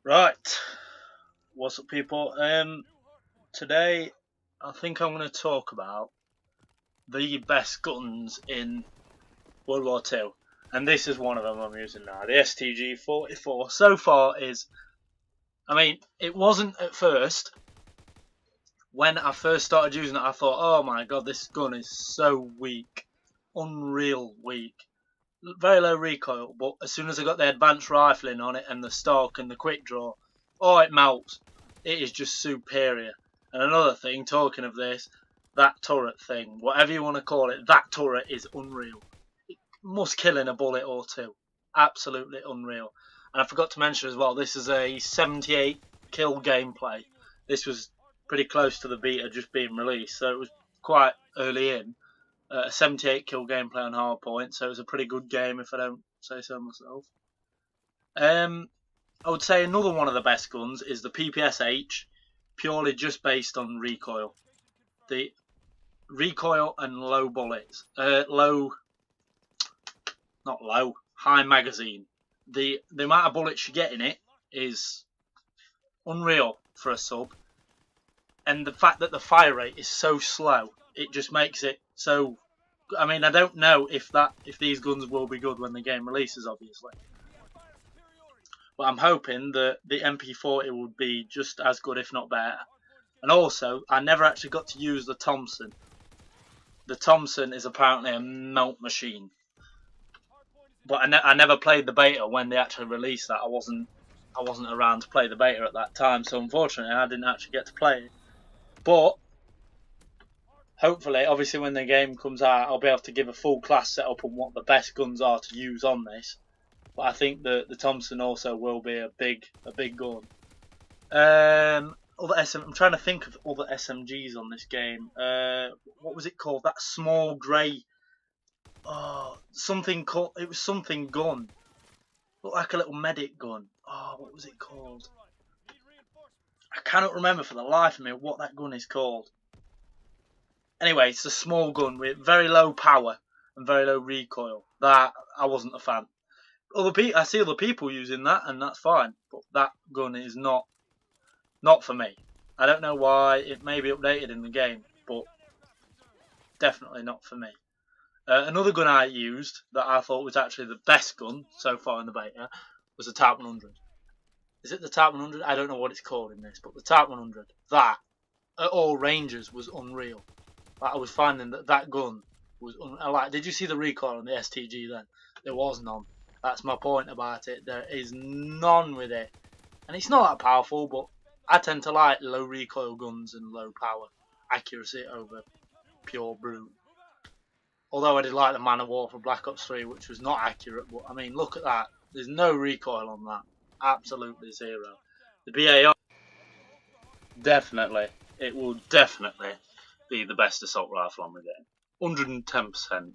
Right, what's up, people? Today I think I'm going to talk about the best guns in World War Two, and this is one of them I'm using now. The STG-44 so far is, it wasn't at first. When I first started using it, I thought, oh my god, this gun is so weak, unreal weak. Very low recoil, but as soon as I got the advanced rifling on it and the stock and the quick draw, oh, it melts. It is just superior. And another thing, talking of this, that turret thing, whatever you want to call it, that turret is unreal. It must kill in a bullet or two. Absolutely unreal. And I forgot to mention as well, this is a 78 kill gameplay. This was pretty close to the beta just being released, so it was quite early in. A 78 kill gameplay on hardpoint, so it was a pretty good game if I don't say so myself. I would say another one of the best guns is the PPSH, purely just based on recoil. The recoil and low bullets, high magazine. The amount of bullets you get in it is unreal for a sub, and the fact that the fire rate is so slow, it just makes it so. I don't know if these guns will be good when the game releases, obviously, but I'm hoping that the MP40 would be just as good, if not better. And also, I never actually got to use the Thompson. The Thompson is apparently a melt machine, but I never played the beta when they actually released that. I wasn't around to play the beta at that time, so unfortunately, I didn't actually get to play it. But hopefully, obviously, when the game comes out, I'll be able to give a full class setup on what the best guns are to use on this. But I think that the Thompson also will be a big gun. I'm trying to think of other SMGs on this game. What was it called? That small grey. Oh, something called. It was something gun. Looked like a little medic gun. Oh, what was it called? I cannot remember for the life of me what that gun is called. Anyway, it's a small gun with very low power and very low recoil. That I wasn't a fan. I see other people using that, and that's fine. But that gun is not for me. I don't know why. It may be updated in the game, but definitely not for me. Another gun I used that I thought was actually the best gun so far in the beta was the Type 100. Is it the Type 100? I don't know what it's called in this, but the Type 100. That at all ranges was unreal. I was finding that gun was did you see the recoil on the STG then? There was none. That's my point about it. There is none with it. And it's not that powerful, but I tend to like low recoil guns and low power accuracy over pure brute. Although I did like the Man of War for Black Ops 3, which was not accurate, but look at that. There's no recoil on that. Absolutely zero. The BAR, definitely, it will definitely be the best assault rifle on the game. 110%.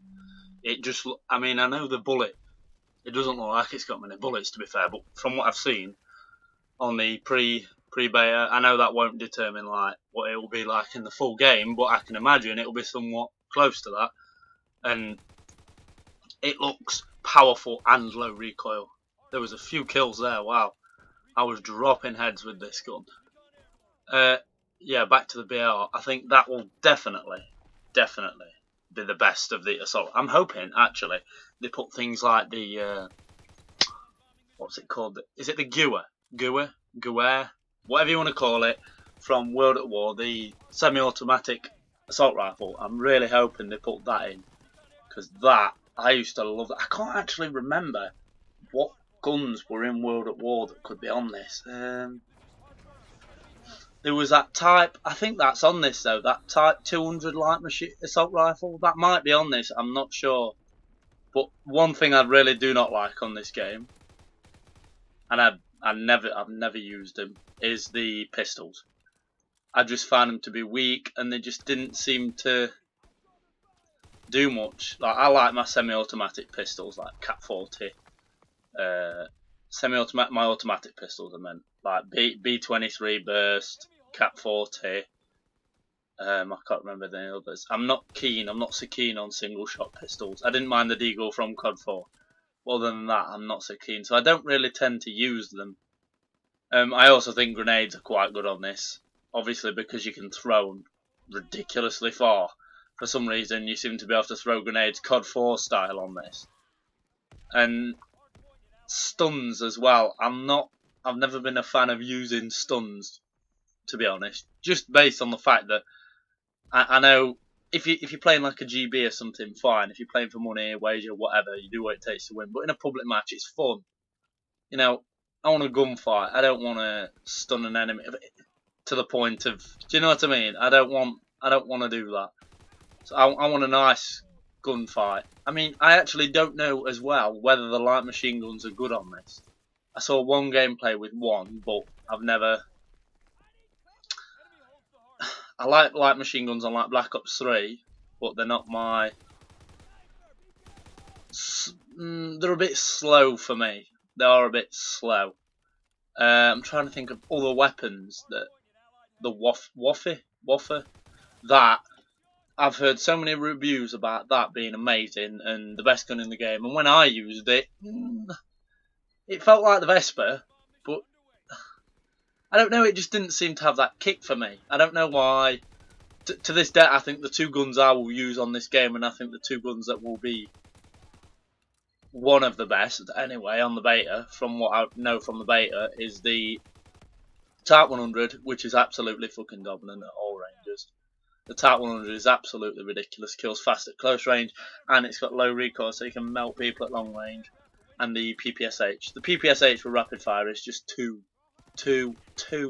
It just, I know the bullet, it doesn't look like it's got many bullets, to be fair, but from what I've seen on the pre-beta, I know that won't determine like what it will be like in the full game, but I can imagine it will be somewhat close to that. And it looks powerful and low recoil. There was a few kills there. Wow, I was dropping heads with this gun. Yeah, back to the BR. I think that will definitely be the best of the assault. I'm hoping actually they put things like the what's it called? Is it the Gewehr, whatever you want to call it, from World at War, the semi-automatic assault rifle. I'm really hoping they put that in, because that, I used to love that. I can't actually remember what guns were in World at War that could be on this. There was that Type, I think that's on this though, that Type 200 light machine assault rifle. That might be on this, I'm not sure. But one thing I really do not like on this game, and I've never used them, is the pistols. I just found them to be weak, and they just didn't seem to do much. Like, I like my semi-automatic pistols, like Cat 40. Semi-automatic, my automatic pistols, I meant, like B23 Burst, Cat 40. I can't remember the others. I'm not so keen on single shot pistols. I didn't mind the Deagle from COD 4. Other than that, I'm not so keen. So I don't really tend to use them I also think grenades are quite good on this, obviously because you can throw them ridiculously far. For some reason, you seem to be able to throw grenades COD 4 style on this, and stuns as well. I've never been a fan of using stuns, to be honest, just based on the fact that I know if you're playing like a GB or something, fine. If you're playing for money, wager, whatever, you do what it takes to win. But in a public match, it's fun. You know, I want a gunfight. I don't want to stun an enemy to the point of. Do you know what I mean? I don't want to do that. So I want a nice gunfight. I mean, I actually don't know as well whether the light machine guns are good on this. I saw one gameplay with one, but I've never. I like light machine guns on like Black Ops 3, but they're not my. They're a bit slow for me. They are a bit slow. I'm trying to think of other weapons that the Waffer. That I've heard so many reviews about that being amazing and the best gun in the game. And when I used it, it felt like the Vesper, but I don't know. It just didn't seem to have that kick for me. I don't know why. To this day, I think the two guns I will use on this game, and I think the two guns that will be one of the best anyway on the beta, from what I know from the beta, is the Type 100, which is absolutely fucking dominant at all ranges. The Type 100 is absolutely ridiculous, kills fast at close range, and it's got low recoil, so you can melt people at long range. And the PPSH. The PPSH for rapid fire is just too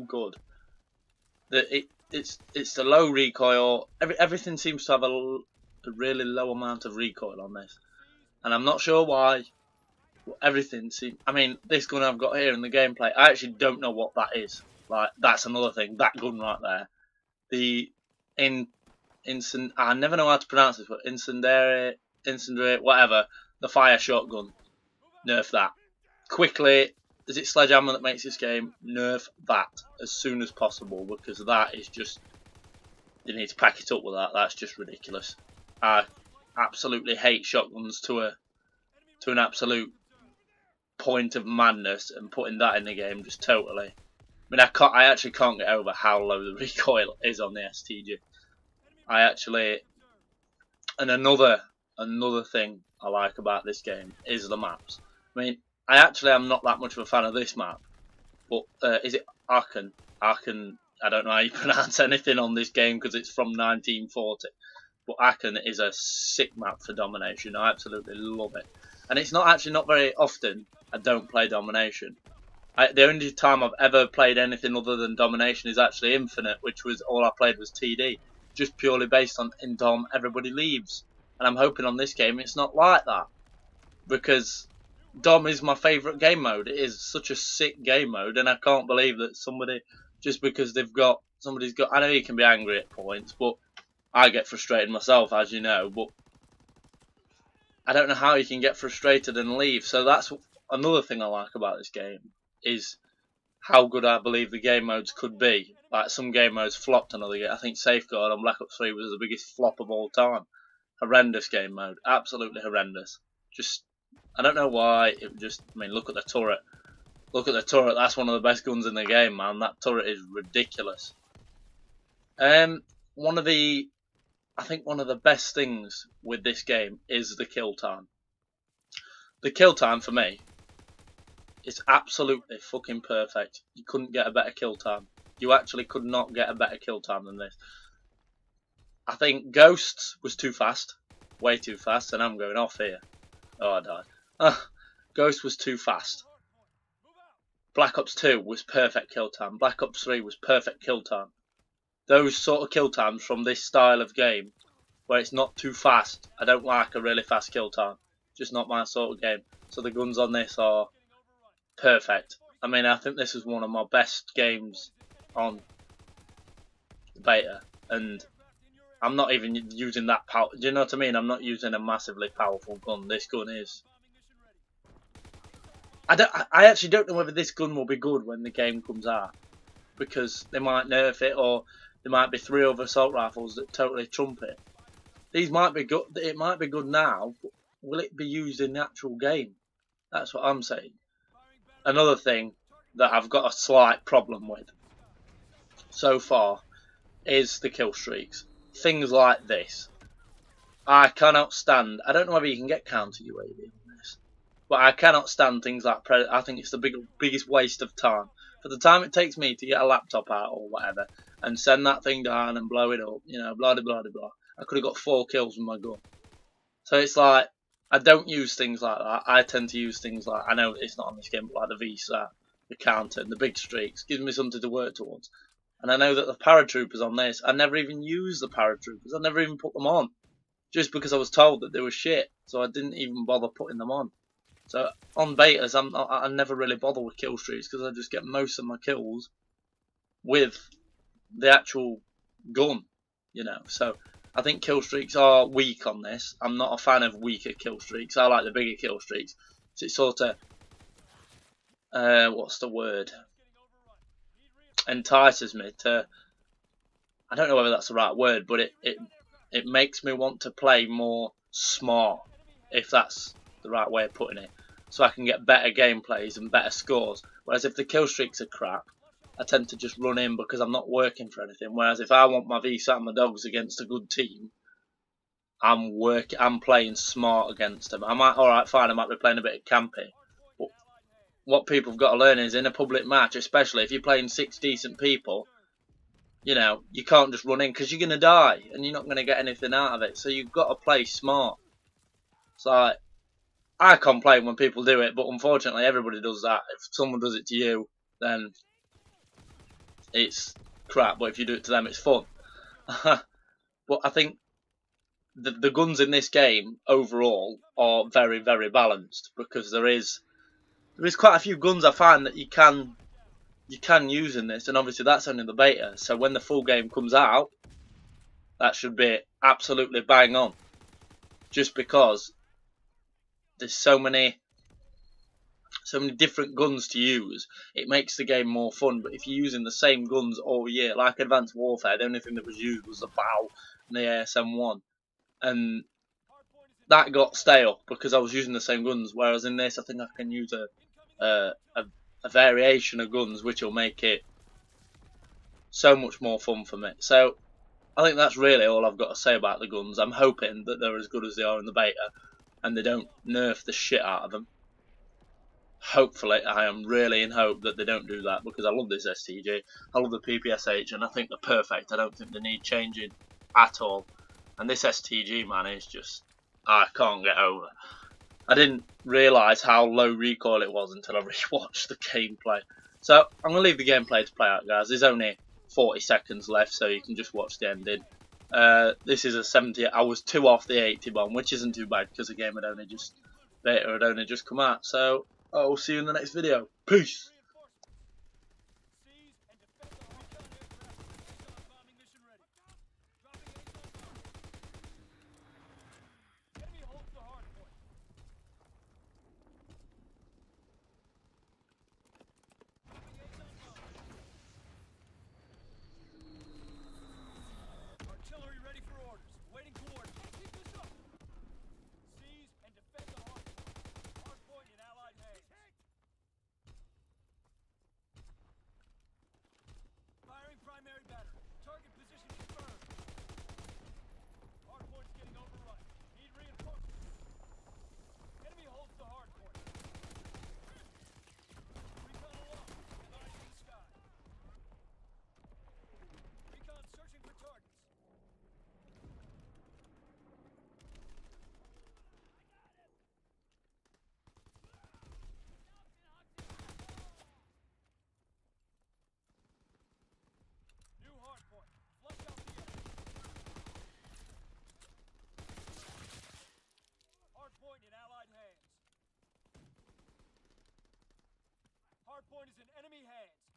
good. It's the low recoil. Everything seems to have a really low amount of recoil on this, and I'm not sure why. Everything seems. I mean, this gun I've got here in the gameplay, I actually don't know what that is. Like, that's another thing. That gun right there, the instant. I never know how to pronounce this, but incendiary, whatever. The fire shotgun. Nerf that quickly. Is it Sledgehammer that makes this game? Nerf that as soon as possible, because that is just. You need to pack it up with that. That's just ridiculous. I absolutely hate shotguns to an absolute point of madness, and putting that in the game just totally. I mean, I actually can't get over how low the recoil is on the STG. And another thing I like about this game is the maps. I mean, I actually am not that much of a fan of this map, but is it Aachen? Aachen. I don't know how you pronounce anything on this game because it's from 1940. But Aachen is a sick map for domination. I absolutely love it. And it's not very often I don't play domination. The only time I've ever played anything other than domination is actually Infinite, which was all I played was TD. Just purely based on in Dom, everybody leaves. And I'm hoping on this game it's not like that. Because Dom is my favourite game mode. It is such a sick game mode, and I can't believe that somebody, just because somebody's got, I know you can be angry at points, but I get frustrated myself, as you know, but I don't know how you can get frustrated and leave. So that's another thing I like about this game, is how good I believe the game modes could be. Like, some game modes flopped on other games. I think Safeguard on Black Ops 3 was the biggest flop of all time. Horrendous game mode. Absolutely horrendous. Just, I don't know why. It just, I mean, look at the turret. Look at the turret. That's one of the best guns in the game, man. That turret is ridiculous. I think one of the best things with this game is the kill time. The kill time for me is absolutely fucking perfect. You couldn't get a better kill time. You actually could not get a better kill time than this. I think Ghosts was too fast. Way too fast, and I'm going off here. Oh, I died. Ghost was too fast. Black Ops 2 was perfect kill time. Black Ops 3 was perfect kill time. Those sort of kill times from this style of game, where it's not too fast. I don't like a really fast kill time. Just not my sort of game. So the guns on this are perfect. I mean, I think this is one of my best games on the beta, and I'm not even using that power. Do you know what I mean? I'm not using a massively powerful gun. This gun is. I actually don't know whether this gun will be good when the game comes out, because they might nerf it, or there might be 3 other assault rifles that totally trump it. These might be good. It might be good now, but will it be used in the actual game? That's what I'm saying. Another thing that I've got a slight problem with so far is the kill streaks. Things like this. I cannot stand. I don't know whether you can get counter UAV on this, but I cannot stand things like Predator. I think it's the biggest waste of time. For the time it takes me to get a laptop out or whatever and send that thing down and blow it up, you know, blah blah blah blah. I could have got 4 kills with my gun. So it's like, I don't use things like that. I tend to use things like, I know it's not on this game, but like the VSAT, the counter, and the big streaks. Gives me something to work towards. And I know that the paratroopers on this, I never even use the paratroopers. I never even put them on. Just because I was told that they were shit. So I didn't even bother putting them on. So on betas, I never really bother with kill streaks because I just get most of my kills with the actual gun, you know. So I think kill streaks are weak on this. I'm not a fan of weaker kill streaks. I like the bigger kill streaks. So it sort of, what's the word? Entices me to, I don't know whether that's the right word, but it makes me want to play more smart, if that's the right way of putting it, so I can get better gameplays and better scores. Whereas if the kill streaks are crap, I tend to just run in because I'm not working for anything. Whereas if I want my VSAT and my dogs against a good team, I'm playing smart against them. Alright, fine, I might be playing a bit of campy. But what people have got to learn is, in a public match, especially if you're playing 6 decent people, you know, you can't just run in because you're going to die and you're not going to get anything out of it. So you've got to play smart. It's like, I complain when people do it, but unfortunately everybody does that. If someone does it to you, then it's crap, but if you do it to them, it's fun. But I think the guns in this game overall are very, very balanced, because there is quite a few guns I find that you can use in this, and obviously that's only the beta. So when the full game comes out, that should be absolutely bang on. Just because there's so many different guns to use, it makes the game more fun. But if you're using the same guns all year, like Advanced Warfare, the only thing that was used was the POW and the ASM-1, and that got stale because I was using the same guns. Whereas in this, I think I can use a variation of guns, which will make it so much more fun for me. So I think that's really all I've got to say about the guns. I'm hoping that they're as good as they are in the beta, and they don't nerf the shit out of them. Hopefully, I am really in hope that they don't do that, because I love this STG, I love the PPSH, and I think they're perfect. I don't think they need changing at all. And this STG, man, is just, I can't get over. I didn't realise how low recoil it was until I rewatched the gameplay. So I'm going to leave the gameplay to play out, guys. There's only 40 seconds left, so you can just watch the ending. This is a 70. I was 2 off the 80 bomb, which isn't too bad because the game had only just come out. So I'll see you in the next video. Peace. Primary battery. Target position confirmed. Hardpoint's getting overrun. Need reinforcements. Enemy holds the hardpoint. Recon aloft. Eyes in the sky. Recon searching for targets. Hardpoint. Flush out the enemy. Hardpoint in Allied hands. Hardpoint is in enemy hands.